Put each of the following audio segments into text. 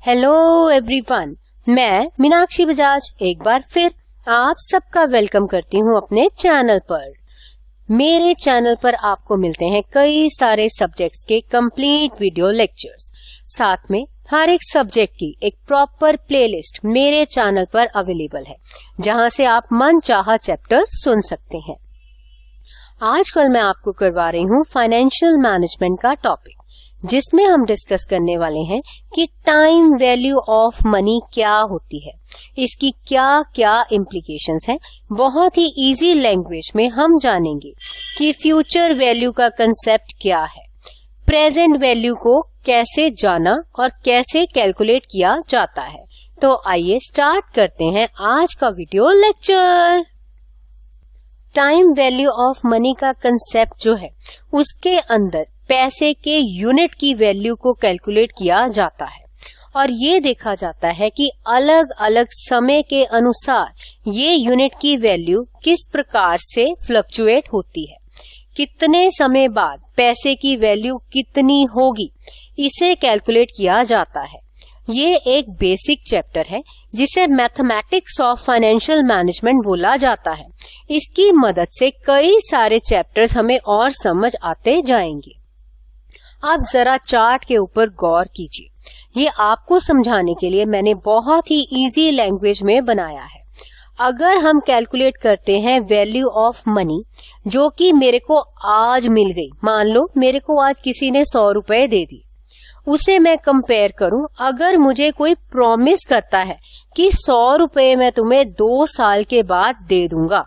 Hello everyone, मैं मीनाक्षी बजाज एक बार फिर आप सबका वेलकम करती हूँ अपने चैनल पर। मेरे चैनल पर आपको मिलते हैं कई सारे सब्जेक्ट्स के कंप्लीट वीडियो लेक्चर्स, साथ में हर एक सब्जेक्ट की एक प्रॉपर प्लेलिस्ट मेरे चैनल पर अवेलेबल है, जहां से आप मनचाहा चैप्टर सुन सकते हैं। आजकल मैं आपको करवा रही हूँ फाइनेंशियल मैनेजमेंट का टॉपिक, जिसमें हम डिस्कस करने वाले हैं कि टाइम वैल्यू ऑफ मनी क्या होती है, इसकी क्या क्या इम्प्लीकेशंस हैं। बहुत ही इजी लैंग्वेज में हम जानेंगे कि फ्यूचर वैल्यू का कंसेप्ट क्या है, प्रेजेंट वैल्यू को कैसे जाना और कैसे कैलकुलेट किया जाता है। तो आइए स्टार्ट करते हैं आज का video lecture. Time value of money का कंसेप्ट जो है, उसके अंदर पैसे के यूनिट की वैल्यू को कैलकुलेट किया जाता है और ये देखा जाता है कि अलग अलग समय के अनुसार ये यूनिट की वैल्यू किस प्रकार से फ्लक्चुएट होती है, कितने समय बाद पैसे की वैल्यू कितनी होगी, इसे कैलकुलेट किया जाता है। ये एक बेसिक चैप्टर है जिसे मैथमेटिक्स ऑफ फाइनेंशियल मैनेजमेंट बोला जाता है। इसकी मदद से कई सारे चैप्टर्स हमें और समझ आते जाएंगे। आप जरा चार्ट के ऊपर गौर कीजिए, ये आपको समझाने के लिए मैंने बहुत ही इजी लैंग्वेज में बनाया है। अगर हम कैलकुलेट करते हैं वैल्यू ऑफ मनी जो कि मेरे को आज मिल गई, मान लो मेरे को आज किसी ने 100 रुपए दे दी, उसे मैं कंपेयर करूं, अगर मुझे कोई प्रॉमिस करता है कि 100 रुपए मैं तुम्हें 2 साल के बाद दे दूंगा,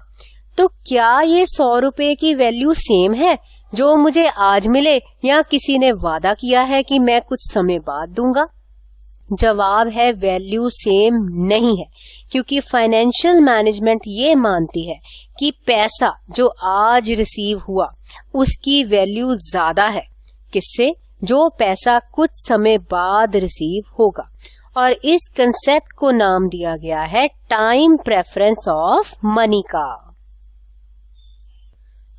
तो क्या ये 100 रुपए की वैल्यू सेम है जो मुझे आज मिले, या किसी ने वादा किया है कि मैं कुछ समय बाद दूंगा? जवाब है वैल्यू सेम नहीं है, क्योंकि फाइनेंशियल मैनेजमेंट ये मानती है कि पैसा जो आज रिसीव हुआ उसकी वैल्यू ज्यादा है किससे, जो पैसा कुछ समय बाद रिसीव होगा। और इस कंसेप्ट को नाम दिया गया है टाइम प्रेफरेंस ऑफ मनी का।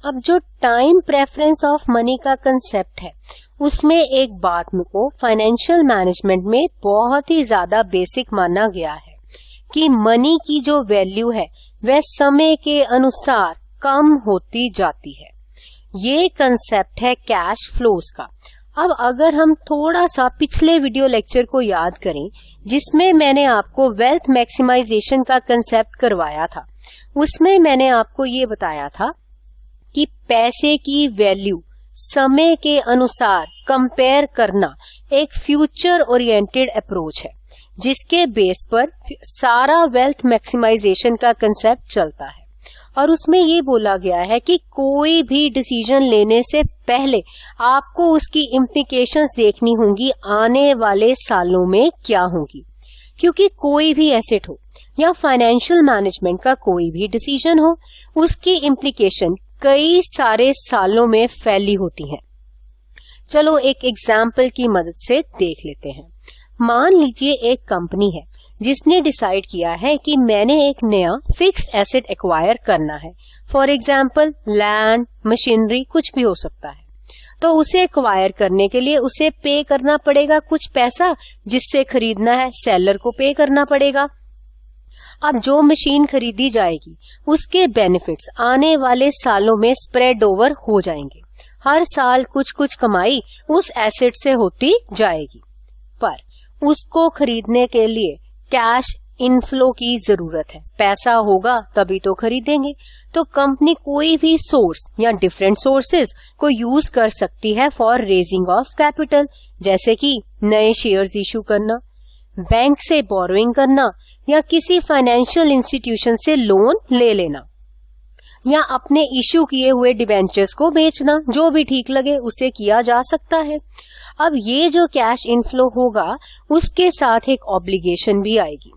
अब जो टाइम प्रेफरेंस ऑफ मनी का कंसेप्ट है, उसमें एक बात को फाइनेंशियल मैनेजमेंट में बहुत ही ज्यादा बेसिक माना गया है कि मनी की जो वैल्यू है वह समय के अनुसार कम होती जाती है। ये कंसेप्ट है कैश फ्लोज का। अब अगर हम थोड़ा सा पिछले वीडियो लेक्चर को याद करें, जिसमें मैंने आपको वेल्थ मैक्सिमाइजेशन का कंसेप्ट करवाया था, उसमें मैंने आपको ये बताया था कि पैसे की वैल्यू समय के अनुसार कंपेयर करना एक फ्यूचर ओरिएंटेड अप्रोच है, जिसके बेस पर सारा वेल्थ मैक्सिमाइजेशन का कंसेप्ट चलता है। और उसमें ये बोला गया है कि कोई भी डिसीजन लेने से पहले आपको उसकी इम्प्लीकेशंस देखनी होंगी, आने वाले सालों में क्या होंगी, क्योंकि कोई भी एसेट हो या फाइनेंशियल मैनेजमेंट का कोई भी डिसीजन हो, उसकी इम्प्लीकेशन कई सारे सालों में फैली होती हैं। चलो एक एग्जाम्पल की मदद से देख लेते हैं। मान लीजिए एक कंपनी है जिसने डिसाइड किया है कि मैंने एक नया फिक्स्ड एसेट एक्वायर करना है, फॉर एग्जाम्पल लैंड, मशीनरी, कुछ भी हो सकता है। तो उसे एक्वायर करने के लिए उसे पे करना पड़ेगा कुछ पैसा, जिससे खरीदना है सेलर को पे करना पड़ेगा। अब जो मशीन खरीदी जाएगी उसके बेनिफिट्स आने वाले सालों में स्प्रेड ओवर हो जाएंगे। हर साल कुछ कुछ कमाई उस एसेट से होती जाएगी, पर उसको खरीदने के लिए कैश इनफ्लो की जरूरत है। पैसा होगा तभी तो खरीदेंगे। तो कंपनी कोई भी सोर्स या डिफरेंट सोर्सेज को यूज कर सकती है फॉर रेजिंग ऑफ कैपिटल, जैसे कि नए शेयर्स इशू करना, बैंक से बोरोइंग करना, या किसी फाइनेंशियल इंस्टीट्यूशन से लोन ले लेना, या अपने इश्यू किए हुए डिबेंचर्स को बेचना। जो भी ठीक लगे उसे किया जा सकता है। अब ये जो कैश इनफ्लो होगा उसके साथ एक ऑब्लिगेशन भी आएगी।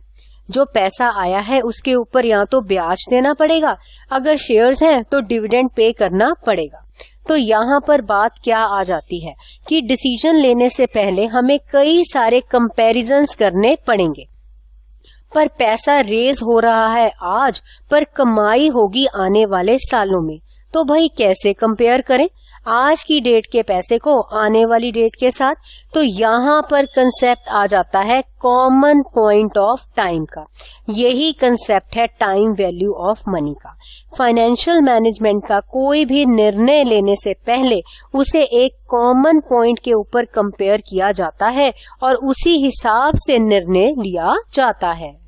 जो पैसा आया है उसके ऊपर या तो ब्याज देना पड़ेगा, अगर शेयर्स हैं तो डिविडेंड पे करना पड़ेगा। तो यहाँ पर बात क्या आ जाती है कि डिसीजन लेने से पहले हमें कई सारे कंपैरिजंस करने पड़ेंगे। पर पैसा रेज हो रहा है आज, पर कमाई होगी आने वाले सालों में, तो भाई कैसे कंपेयर करें? आज की डेट के पैसे को आने वाली डेट के साथ। तो यहाँ पर कंसेप्ट आ जाता है कॉमन पॉइंट ऑफ टाइम का। यही कंसेप्ट है टाइम वैल्यू ऑफ मनी का। फाइनेंशियल मैनेजमेंट का कोई भी निर्णय लेने से पहले उसे एक कॉमन पॉइंट के ऊपर कंपेयर किया जाता है और उसी हिसाब से निर्णय लिया जाता है।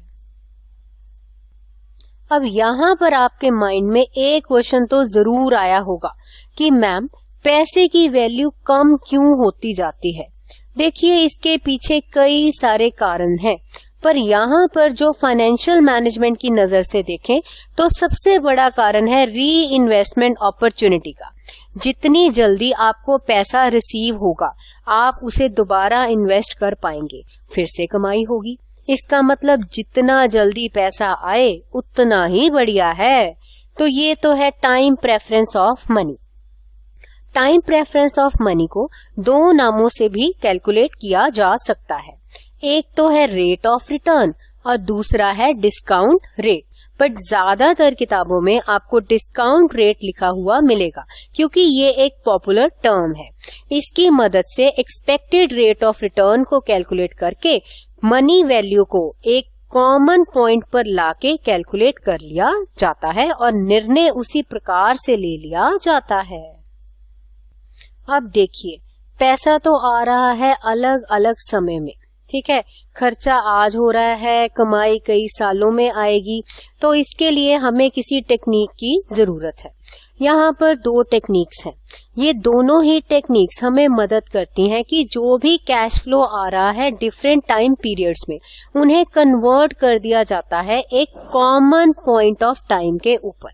अब यहाँ पर आपके माइंड में एक क्वेश्चन तो जरूर आया होगा कि मैम पैसे की वैल्यू कम क्यों होती जाती है। देखिए, इसके पीछे कई सारे कारण हैं, पर यहाँ पर जो फाइनेंशियल मैनेजमेंट की नजर से देखें तो सबसे बड़ा कारण है री इन्वेस्टमेंट अपॉर्चुनिटी का। जितनी जल्दी आपको पैसा रिसीव होगा आप उसे दोबारा इन्वेस्ट कर पाएंगे, फिर से कमाई होगी। इसका मतलब जितना जल्दी पैसा आए उतना ही बढ़िया है। तो ये तो है time preference of money. Time preference of money को दो नामों से भी कैलकुलेट किया जा सकता है। एक तो है रेट ऑफ रिटर्न और दूसरा है डिस्काउंट रेट। बट ज्यादातर किताबों में आपको डिस्काउंट रेट लिखा हुआ मिलेगा क्योंकि ये एक पॉपुलर टर्म है। इसकी मदद से एक्सपेक्टेड रेट ऑफ रिटर्न को कैलकुलेट करके मनी वैल्यू को एक कॉमन पॉइंट पर लाके कैलकुलेट कर लिया जाता है और निर्णय उसी प्रकार से ले लिया जाता है। अब देखिए, पैसा तो आ रहा है अलग अलग समय में, ठीक है। खर्चा आज हो रहा है, कमाई कई सालों में आएगी, तो इसके लिए हमें किसी टेक्निक की जरूरत है। यहाँ पर दो टेक्निक्स हैं। ये दोनों ही टेक्निक्स हमें मदद करती हैं कि जो भी कैश फ्लो आ रहा है डिफरेंट टाइम पीरियड्स में, उन्हें कन्वर्ट कर दिया जाता है एक कॉमन पॉइंट ऑफ टाइम के ऊपर।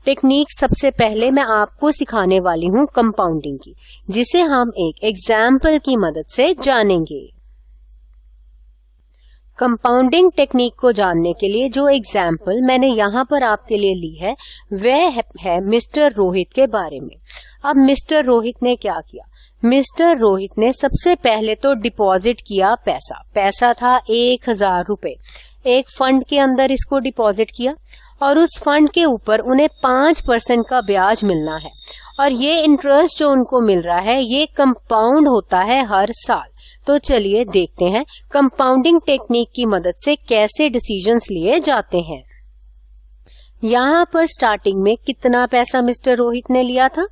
टेक्निक सबसे पहले मैं आपको सिखाने वाली हूँ कंपाउंडिंग की, जिसे हम एक एग्जाम्पल की मदद से जानेंगे। कंपाउंडिंग टेक्निक को जानने के लिए जो एग्जाम्पल मैंने यहाँ पर आपके लिए ली है वह है मिस्टर रोहित के बारे में। अब मिस्टर रोहित ने क्या किया? मिस्टर रोहित ने सबसे पहले तो डिपॉजिट किया पैसा था 1000 रुपए। एक फंड के अंदर इसको डिपॉजिट किया और उस फंड के ऊपर उन्हें 5% का ब्याज मिलना है और ये इंटरेस्ट जो उनको मिल रहा है ये कंपाउंड होता है हर साल। तो चलिए देखते हैं कंपाउंडिंग टेक्निक की मदद से कैसे डिसीजंस लिए जाते हैं। यहाँ पर स्टार्टिंग में कितना पैसा मिस्टर रोहित ने लिया था?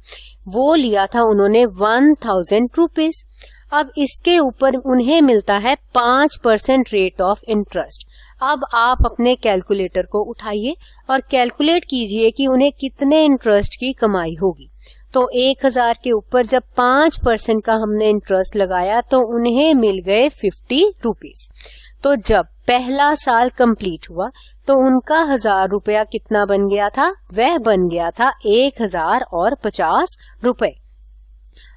वो लिया था उन्होंने 1000 रुपीज। अब इसके ऊपर उन्हें मिलता है 5% रेट ऑफ इंटरेस्ट। अब आप अपने कैलकुलेटर को उठाइए और कैलकुलेट कीजिए कि उन्हें कितने इंटरेस्ट की कमाई होगी। तो 1000 के ऊपर जब 5% का हमने इंटरेस्ट लगाया तो उन्हें मिल गए 50 रुपीज। तो जब पहला साल कंप्लीट हुआ तो उनका 1000 रुपया कितना बन गया था? वह बन गया था 1050 रुपए।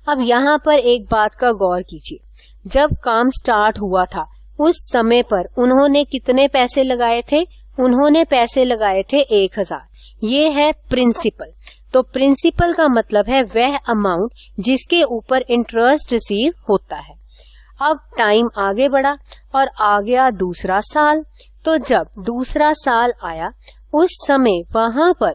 अब यहाँ पर एक बात का गौर कीजिए, जब काम स्टार्ट हुआ था उस समय पर उन्होंने कितने पैसे लगाए थे? उन्होंने पैसे लगाए थे 1000। ये है प्रिंसिपल। तो प्रिंसिपल का मतलब है वह अमाउंट जिसके ऊपर इंटरेस्ट रिसीव होता है। अब टाइम आगे बढ़ा और आ गया दूसरा साल। तो जब दूसरा साल आया उस समय वहां पर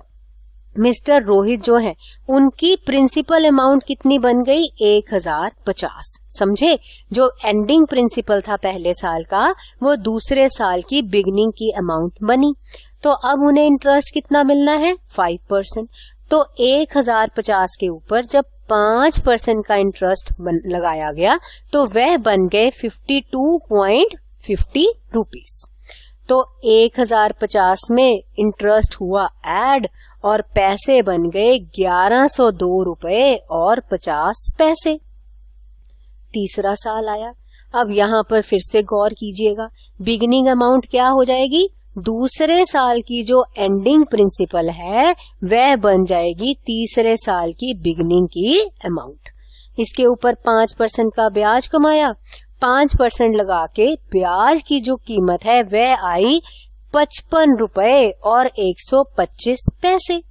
मिस्टर रोहित जो है उनकी प्रिंसिपल अमाउंट कितनी बन गई? 1050। समझे? जो एंडिंग प्रिंसिपल था पहले साल का वो दूसरे साल की बिगनिंग की अमाउंट बनी। तो अब उन्हें इंटरेस्ट कितना मिलना है? 5%। तो 1050 के ऊपर जब 5% का इंटरेस्ट लगाया गया तो वह बन गए 52.50 रुपीस। तो 1050 में इंटरेस्ट हुआ ऐड और पैसे बन गए 1102 रुपए और 50 पैसे। तीसरा साल आया। अब यहाँ पर फिर से गौर कीजिएगा, बिगिनिंग अमाउंट क्या हो जाएगी? दूसरे साल की जो एंडिंग प्रिंसिपल है वह बन जाएगी तीसरे साल की बिगिनिंग की अमाउंट। इसके ऊपर 5% का ब्याज कमाया, 5% लगा के ब्याज की जो कीमत है वह आई 55 रुपए और 125 पैसे।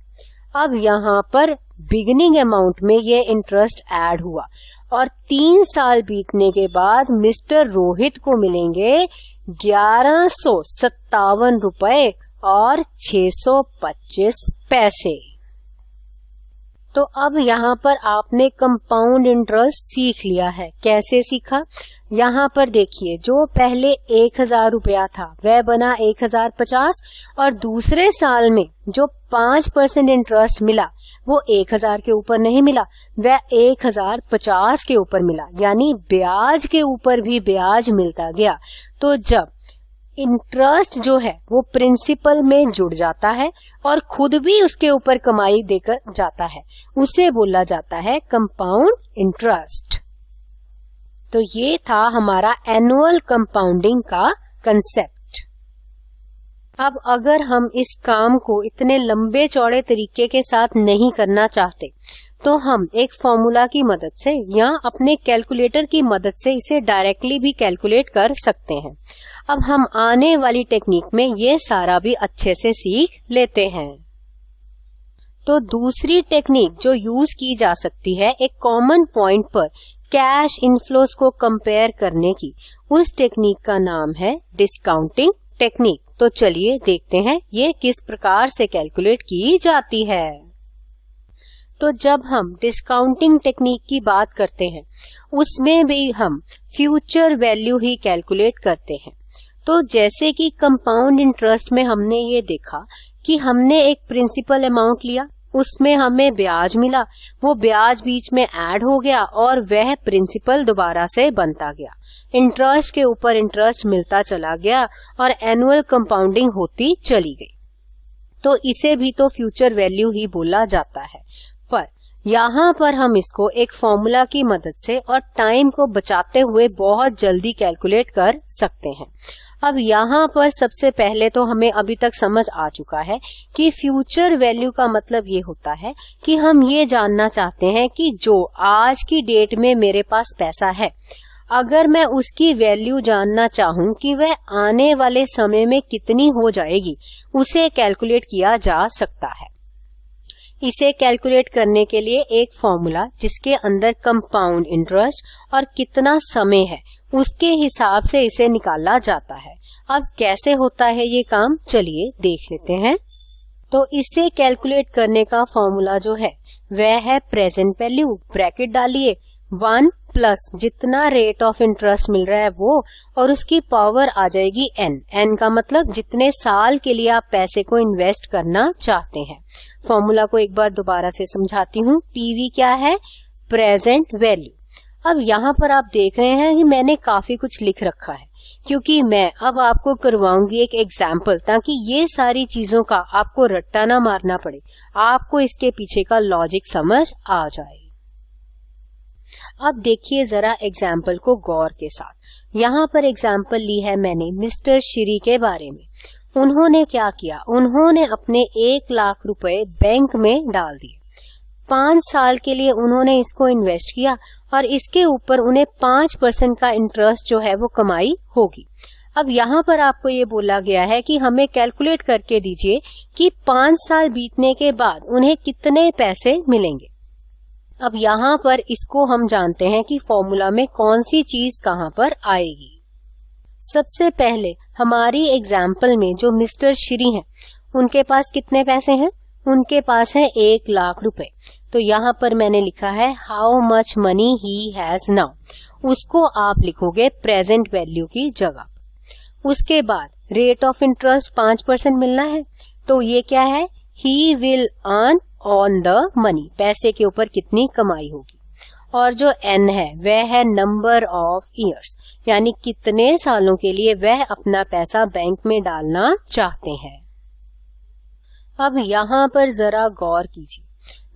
अब यहाँ पर बिगिनिंग अमाउंट में ये इंटरेस्ट ऐड हुआ और 3 साल बीतने के बाद मिस्टर रोहित को मिलेंगे 1157 रुपए और 625 पैसे। तो अब यहाँ पर आपने कंपाउंड इंटरेस्ट सीख लिया है। कैसे सीखा? यहाँ पर देखिए, जो पहले 1000 रुपया था वह बना 1050 और दूसरे साल में जो 5% इंटरेस्ट मिला वो 1000 के ऊपर नहीं मिला, वह 1050 के ऊपर मिला, यानी ब्याज के ऊपर भी ब्याज मिलता गया। तो जब इंटरेस्ट जो है वो प्रिंसिपल में जुड़ जाता है और खुद भी उसके ऊपर कमाई देकर जाता है, उसे बोला जाता है कंपाउंड इंटरेस्ट। तो ये था हमारा एनुअल कंपाउंडिंग का कंसेप्ट। अब अगर हम इस काम को इतने लंबे चौड़े तरीके के साथ नहीं करना चाहते तो हम एक फॉर्मूला की मदद से या अपने कैलकुलेटर की मदद से इसे डायरेक्टली भी कैलकुलेट कर सकते हैं। अब हम आने वाली टेक्निक में ये सारा भी अच्छे से सीख लेते हैं। तो दूसरी टेक्निक जो यूज की जा सकती है एक कॉमन पॉइंट पर कैश इनफ्लोस को कंपेयर करने की, उस टेक्निक का नाम है डिस्काउंटिंग टेक्निक। तो चलिए देखते हैं ये किस प्रकार से कैलकुलेट की जाती है। तो जब हम डिस्काउंटिंग टेक्निक की बात करते हैं उसमें भी हम फ्यूचर वैल्यू ही कैलकुलेट करते हैं। तो जैसे कि कंपाउंड इंटरेस्ट में हमने ये देखा कि हमने एक प्रिंसिपल अमाउंट लिया, उसमें हमें ब्याज मिला, वो ब्याज बीच में ऐड हो गया और वह प्रिंसिपल दोबारा से बनता गया, इंटरेस्ट के ऊपर इंटरेस्ट मिलता चला गया और एनुअल कंपाउंडिंग होती चली गई। तो इसे भी तो फ्यूचर वैल्यू ही बोला जाता है, पर यहाँ पर हम इसको एक फॉर्मूला की मदद से और टाइम को बचाते हुए बहुत जल्दी कैलकुलेट कर सकते हैं। अब यहाँ पर सबसे पहले तो हमें अभी तक समझ आ चुका है कि फ्यूचर वैल्यू का मतलब ये होता है कि हम ये जानना चाहते हैं कि जो आज की डेट में मेरे पास पैसा है, अगर मैं उसकी वैल्यू जानना चाहूँ कि वह आने वाले समय में कितनी हो जाएगी, उसे कैलकुलेट किया जा सकता है। इसे कैलकुलेट करने के लिए एक फॉर्मूला जिसके अंदर कंपाउंड इंटरेस्ट और कितना समय है उसके हिसाब से इसे निकाला जाता है। अब कैसे होता है ये काम, चलिए देख लेते हैं। तो इसे कैलकुलेट करने का फॉर्मूला जो है वह है प्रेजेंट वैल्यू, ब्रैकेट डालिए 1 प्लस जितना रेट ऑफ इंटरेस्ट मिल रहा है वो, और उसकी पावर आ जाएगी n। n का मतलब जितने साल के लिए आप पैसे को इन्वेस्ट करना चाहते हैं। फॉर्मूला को एक बार दोबारा से समझाती हूँ। पीवी क्या है? Present value. अब यहाँ पर आप देख रहे हैं कि मैंने काफी कुछ लिख रखा है, क्योंकि मैं अब आपको करवाऊंगी एक एग्जाम्पल, ताकि ये सारी चीजों का आपको रट्टा ना मारना पड़े, आपको इसके पीछे का लॉजिक समझ आ जाए। अब देखिए जरा एग्जाम्पल को गौर के साथ। यहाँ पर एग्जाम्पल ली है मैंने मिस्टर श्री के बारे में। उन्होंने क्या किया? उन्होंने अपने 1 लाख रुपए बैंक में डाल दिए। 5 साल के लिए उन्होंने इसको इन्वेस्ट किया और इसके ऊपर उन्हें 5% का इंटरेस्ट जो है वो कमाई होगी। अब यहाँ पर आपको ये बोला गया है कि हमें कैलकुलेट करके दीजिए कि 5 साल बीतने के बाद उन्हें कितने पैसे मिलेंगे। अब यहाँ पर इसको हम जानते हैं कि फॉर्मूला में कौन सी चीज कहाँ पर आएगी। सबसे पहले हमारी एग्जाम्पल में जो मिस्टर श्री हैं, उनके पास कितने पैसे हैं? उनके पास है 1 लाख रुपए। तो यहाँ पर मैंने लिखा है how much money he has now. उसको आप लिखोगे प्रेजेंट वैल्यू की जगह। उसके बाद रेट ऑफ इंटरेस्ट 5% मिलना है, तो ये क्या है? He will earn on the money, पैसे के ऊपर कितनी कमाई होगी। और जो n है वह है नंबर ऑफ ईयर्स, यानी कितने सालों के लिए वह अपना पैसा बैंक में डालना चाहते हैं। अब यहाँ पर जरा गौर कीजिए,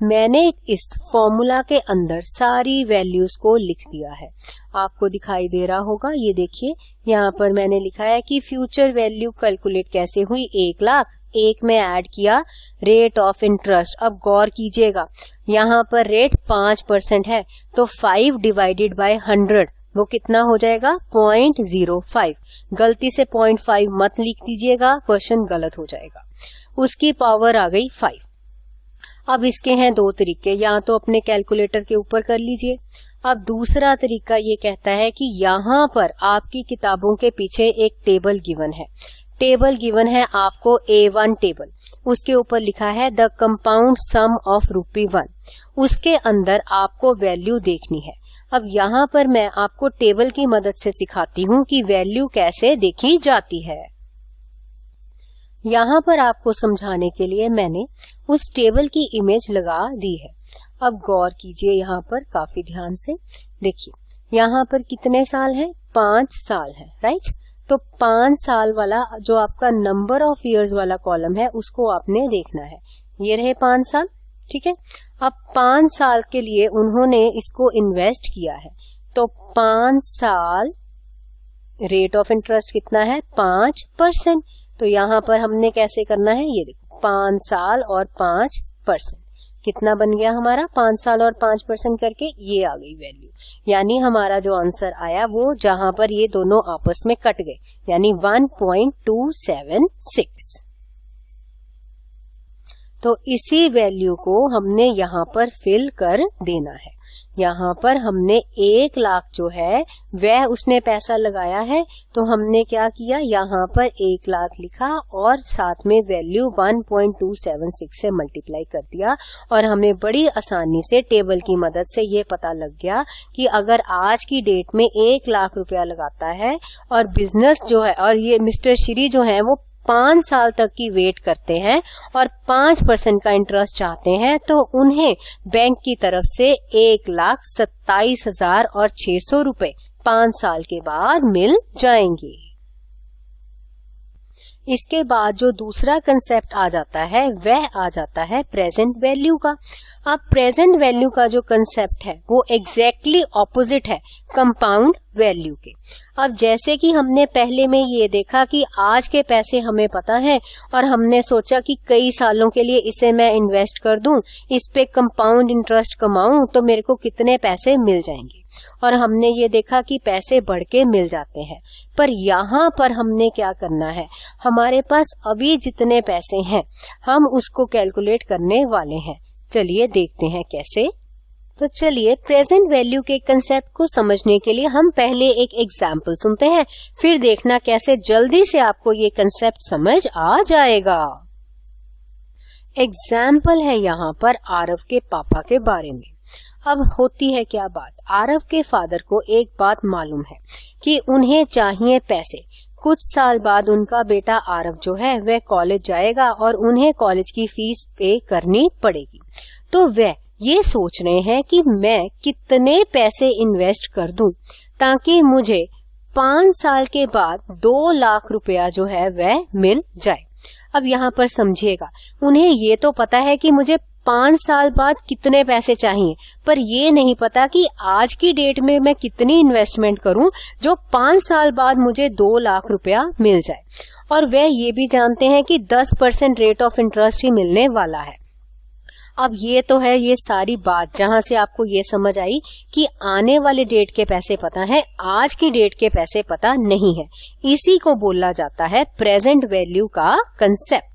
मैंने इस फॉर्मूला के अंदर सारी वैल्यूज को लिख दिया है। आपको दिखाई दे रहा होगा, ये देखिए यहाँ पर मैंने लिखा है कि फ्यूचर वैल्यू कैलकुलेट कैसे हुई। 1 लाख, 1 में ऐड किया रेट ऑफ इंटरेस्ट। अब गौर कीजिएगा, यहाँ पर रेट 5% है, तो 5 डिवाइडेड बाय 100 वो कितना हो जाएगा? 0.05। गलती से 0.5 मत लिख दीजिएगा, क्वेश्चन गलत हो जाएगा। उसकी पावर आ गई 5। अब इसके हैं 2 तरीके, या तो अपने कैलकुलेटर के ऊपर कर लीजिए। अब दूसरा तरीका ये कहता है कि यहाँ पर आपकी किताबों के पीछे एक टेबल गिवन है। टेबल गिवन है आपको A1 टेबल, उसके ऊपर लिखा है द कंपाउंड सम ऑफ ₹1। उसके अंदर आपको वैल्यू देखनी है। अब यहाँ पर मैं आपको टेबल की मदद से सिखाती हूँ कि वैल्यू कैसे देखी जाती है। यहाँ पर आपको समझाने के लिए मैंने उस टेबल की इमेज लगा दी है। अब गौर कीजिए यहाँ पर काफी ध्यान से। देखिए यहाँ पर कितने साल है, 5 साल है, राइट। तो 5 साल वाला जो आपका नंबर ऑफ इयर्स वाला कॉलम है उसको आपने देखना है। ये रहे 5 साल, ठीक है। अब 5 साल के लिए उन्होंने इसको इन्वेस्ट किया है, तो 5 साल रेट ऑफ इंटरेस्ट कितना है, 5%। तो यहाँ पर हमने कैसे करना है, ये देखो 5 साल और 5%, कितना बन गया हमारा, 5 साल और 5% करके ये आ गई वैल्यू। यानी हमारा जो आंसर आया वो जहां पर ये दोनों आपस में कट गए, यानी 1.276। तो इसी वैल्यू को हमने यहाँ पर फिल कर देना है। यहाँ पर हमने 1 लाख जो है वह उसने पैसा लगाया है, तो हमने क्या किया, यहाँ पर 1 लाख लिखा और साथ में वैल्यू 1.276 से मल्टीप्लाई कर दिया। और हमें बड़ी आसानी से टेबल की मदद से ये पता लग गया कि अगर आज की डेट में 1 लाख रुपया लगाता है और बिजनेस जो है, और ये मिस्टर श्री जो है वो 5 साल तक की वेट करते हैं और 5% का इंटरेस्ट चाहते हैं, तो उन्हें बैंक की तरफ से 1,27,600 रुपए 5 साल के बाद मिल जाएंगे। इसके बाद जो दूसरा कंसेप्ट आ जाता है वह आ जाता है प्रेजेंट वैल्यू का। अब प्रेजेंट वैल्यू का जो कंसेप्ट है वो एग्जैक्टली ऑपोजिट है कंपाउंड वैल्यू के। अब जैसे कि हमने पहले में ये देखा कि आज के पैसे हमें पता है और हमने सोचा कि कई सालों के लिए इसे मैं इन्वेस्ट कर दूं, इस पे कंपाउंड इंटरेस्ट कमाऊं तो मेरे को कितने पैसे मिल जाएंगे, और हमने ये देखा कि पैसे बढ़ के मिल जाते हैं। पर यहाँ पर हमने क्या करना है, हमारे पास अभी जितने पैसे हैं हम उसको कैलकुलेट करने वाले हैं। चलिए देखते हैं कैसे। तो चलिए प्रेजेंट वैल्यू के कंसेप्ट को समझने के लिए हम पहले एक एग्जाम्पल सुनते हैं, फिर देखना कैसे जल्दी से आपको ये कंसेप्ट समझ आ जाएगा। एग्जाम्पल है यहाँ पर आरव के पापा के बारे में। अब होती है क्या बात, आरव के फादर को एक बात मालूम है कि उन्हें चाहिए पैसे। कुछ साल बाद उनका बेटा आरव जो है वह कॉलेज जाएगा और उन्हें कॉलेज की फीस पे करनी पड़ेगी। तो वह ये सोच रहे हैं कि मैं कितने पैसे इन्वेस्ट कर दूं ताकि मुझे 5 साल के बाद 2 लाख रुपया जो है वह मिल जाए। अब यहाँ पर समझिएगा, उन्हें ये तो पता है कि मुझे 5 साल बाद कितने पैसे चाहिए, पर ये नहीं पता कि आज की डेट में मैं कितनी इन्वेस्टमेंट करूं जो 5 साल बाद मुझे 2 लाख रुपया मिल जाए। और वह ये भी जानते हैं कि 10% रेट ऑफ इंटरेस्ट ही मिलने वाला है। अब ये तो है ये सारी बात जहां से आपको ये समझ आई कि आने वाले डेट के पैसे पता है, आज की डेट के पैसे पता नहीं है। इसी को बोला जाता है प्रेजेंट वैल्यू का कंसेप्ट।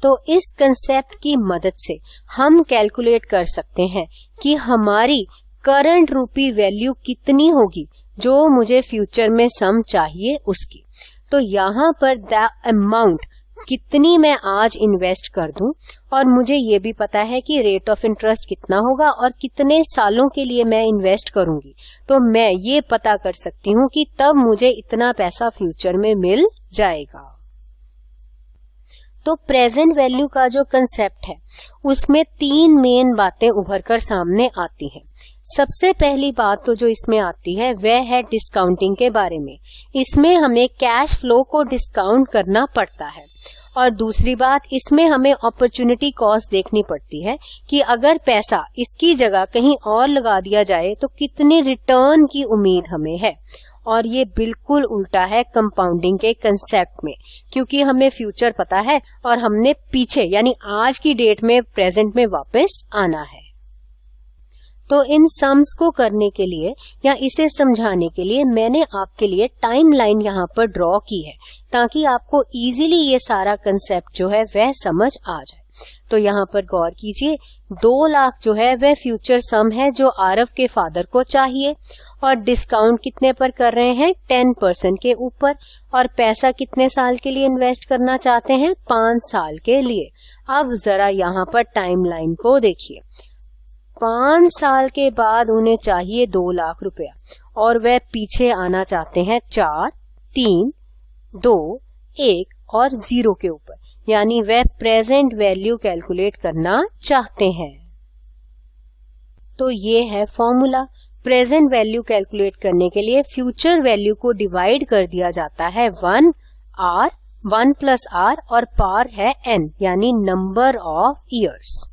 तो इस कंसेप्ट की मदद से हम कैलकुलेट कर सकते हैं कि हमारी करंट रूपी वैल्यू कितनी होगी जो मुझे फ्यूचर में सम चाहिए उसकी। तो यहाँ पर द अमाउंट कितनी मैं आज इन्वेस्ट कर दूं, और मुझे ये भी पता है कि रेट ऑफ इंटरेस्ट कितना होगा और कितने सालों के लिए मैं इन्वेस्ट करूंगी, तो मैं ये पता कर सकती हूँ कि तब मुझे इतना पैसा फ्यूचर में मिल जाएगा। तो प्रेजेंट वैल्यू का जो कंसेप्ट है उसमें 3 मेन बातें उभर कर सामने आती हैं। सबसे पहली बात तो जो इसमें आती है वह है डिस्काउंटिंग के बारे में। इसमें हमें कैश फ्लो को डिस्काउंट करना पड़ता है। और दूसरी बात, इसमें हमें अपॉर्चुनिटी कॉस्ट देखनी पड़ती है कि अगर पैसा इसकी जगह कहीं और लगा दिया जाए तो कितनी रिटर्न की उम्मीद हमें है। और ये बिल्कुल उल्टा है कंपाउंडिंग के कंसेप्ट में, क्योंकि हमें फ्यूचर पता है और हमने पीछे यानी आज की डेट में प्रेजेंट में वापस आना है। तो इन सम्स को करने के लिए या इसे समझाने के लिए मैंने आपके लिए टाइमलाइन यहाँ पर ड्रॉ की है ताकि आपको इजीली ये सारा कंसेप्ट जो है वह समझ आ जाए। तो यहाँ पर गौर कीजिए, 2 लाख जो है वह फ्यूचर सम है जो आरव के फादर को चाहिए, और डिस्काउंट कितने पर कर रहे हैं, 10% के ऊपर। और पैसा कितने साल के लिए इन्वेस्ट करना चाहते हैं? 5 साल के लिए। अब जरा यहाँ पर टाइमलाइन को देखिए। 5 साल के बाद उन्हें चाहिए 2 लाख रुपया और वह पीछे आना चाहते हैं 4, 3, 2, 1 और 0 के ऊपर, यानी वह प्रेजेंट वैल्यू कैलकुलेट करना चाहते हैं। तो ये है फॉर्मूला। प्रेजेंट वैल्यू कैलकुलेट करने के लिए फ्यूचर वैल्यू को डिवाइड कर दिया जाता है 1 प्लस आर और पार है n, यानी नंबर ऑफ ईयर्स।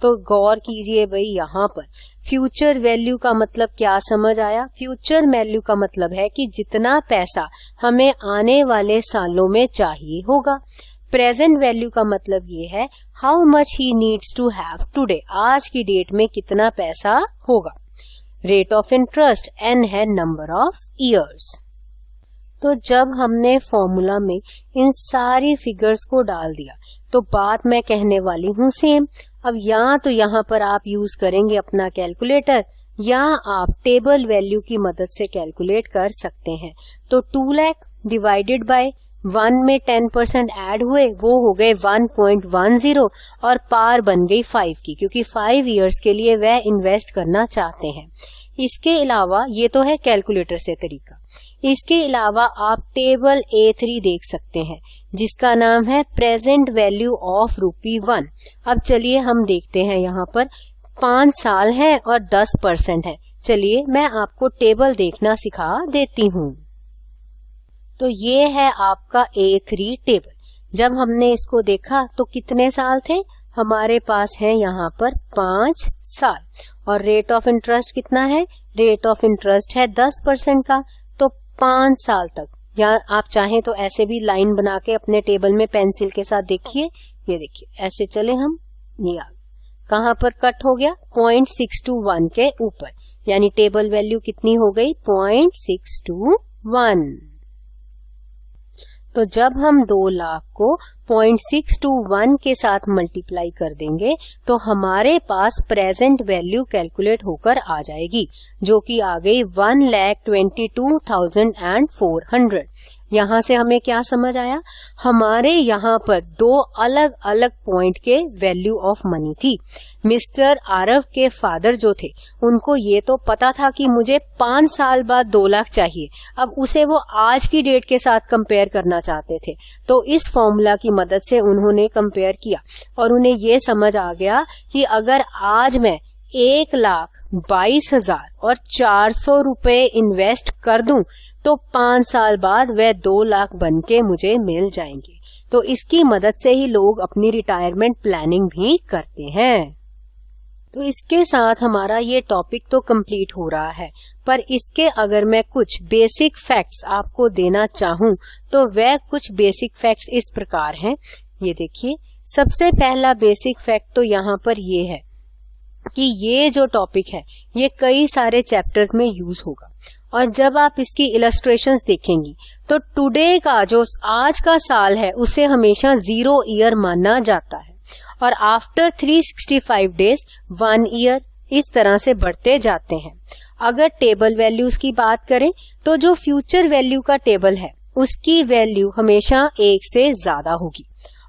तो गौर कीजिए भाई, यहाँ पर फ्यूचर वैल्यू का मतलब क्या समझ आया? फ्यूचर वैल्यू का मतलब है कि जितना पैसा हमें आने वाले सालों में चाहिए होगा। प्रेजेंट वैल्यू का मतलब ये है how much he needs to have today, आज की डेट में कितना पैसा होगा। रेट ऑफ इंटरेस्ट n है नंबर ऑफ ईयर्स। तो जब हमने फॉर्मूला में इन सारी फिगर्स को डाल दिया तो बात मैं कहने वाली हूँ सेम। अब या तो यहाँ पर आप यूज करेंगे अपना कैलकुलेटर या आप टेबल वैल्यू की मदद से कैलकुलेट कर सकते हैं। तो 2 लाख डिवाइडेड बाय 1 में 10% ऐड हुए, वो हो गए 1.10 और पार बन गई 5 की, क्योंकि 5 इयर्स के लिए वह इन्वेस्ट करना चाहते हैं। इसके अलावा ये तो है कैलकुलेटर से तरीका। इसके अलावा आप टेबल A3 देख सकते हैं जिसका नाम है प्रेजेंट वैल्यू ऑफ ₹1। अब चलिए हम देखते हैं, यहाँ पर 5 साल है और 10% है। चलिए मैं आपको टेबल देखना सिखा देती हूँ। तो ये है आपका A3 टेबल। जब हमने इसको देखा तो कितने साल थे हमारे पास? है यहाँ पर 5 साल और रेट ऑफ इंटरेस्ट कितना है? रेट ऑफ इंटरेस्ट है 10% का। तो 5 साल तक, या आप चाहें तो ऐसे भी लाइन बना के अपने टेबल में पेंसिल के साथ देखिए। ये देखिए ऐसे चले हम, ये कहाँ पर कट हो गया? 0.621 के ऊपर, यानी टेबल वैल्यू कितनी हो गई? 0.621। तो जब हम 2 लाख को 0.621 के साथ मल्टीप्लाई कर देंगे तो हमारे पास प्रेजेंट वैल्यू कैलकुलेट होकर आ जाएगी, जो कि आ गई 1,22,400। यहाँ से हमें क्या समझ आया? हमारे यहाँ पर 2 अलग अलग पॉइंट के वैल्यू ऑफ मनी थी। मिस्टर आरव के फादर जो थे उनको ये तो पता था कि मुझे 5 साल बाद 2 लाख चाहिए, अब उसे वो आज की डेट के साथ कंपेयर करना चाहते थे। तो इस फॉर्मूला की मदद से उन्होंने कंपेयर किया और उन्हें ये समझ आ गया कि अगर आज मैं 1,22,400 रुपए इन्वेस्ट कर दूं तो 5 साल बाद वह 2 लाख बन के मुझे मिल जाएंगे। तो इसकी मदद से ही लोग अपनी रिटायरमेंट प्लानिंग भी करते हैं। तो इसके साथ हमारा ये टॉपिक तो कंप्लीट हो रहा है, पर इसके अगर मैं कुछ बेसिक फैक्ट्स आपको देना चाहूँ तो वह कुछ बेसिक फैक्ट्स इस प्रकार हैं। ये देखिए, सबसे पहला बेसिक फैक्ट तो यहाँ पर ये है कि ये जो टॉपिक है ये कई सारे चैप्टर्स में यूज होगा, और जब आप इसकी इलस्ट्रेशंस देखेंगी तो टुडे का जो आज का साल है उसे हमेशा 0 ईयर माना जाता है, और आफ्टर 365 डेज 1 ईयर, इस तरह से बढ़ते जाते हैं। अगर टेबल वैल्यूज की बात करें तो जो फ्यूचर वैल्यू का टेबल है उसकी वैल्यू हमेशा 1 से ज्यादा होगी,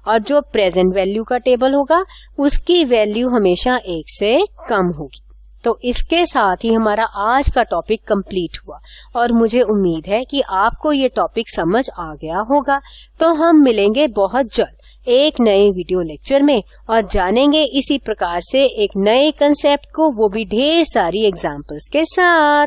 और जो प्रेजेंट वैल्यू का टेबल होगा उसकी वैल्यू हमेशा 1 से कम होगी। तो इसके साथ ही हमारा आज का टॉपिक कंप्लीट हुआ, और मुझे उम्मीद है कि आपको ये टॉपिक समझ आ गया होगा। तो हम मिलेंगे बहुत जल्द एक नए वीडियो लेक्चर में और जानेंगे इसी प्रकार से एक नए कंसेप्ट को, वो भी ढेर सारी एग्जाम्पल्स के साथ।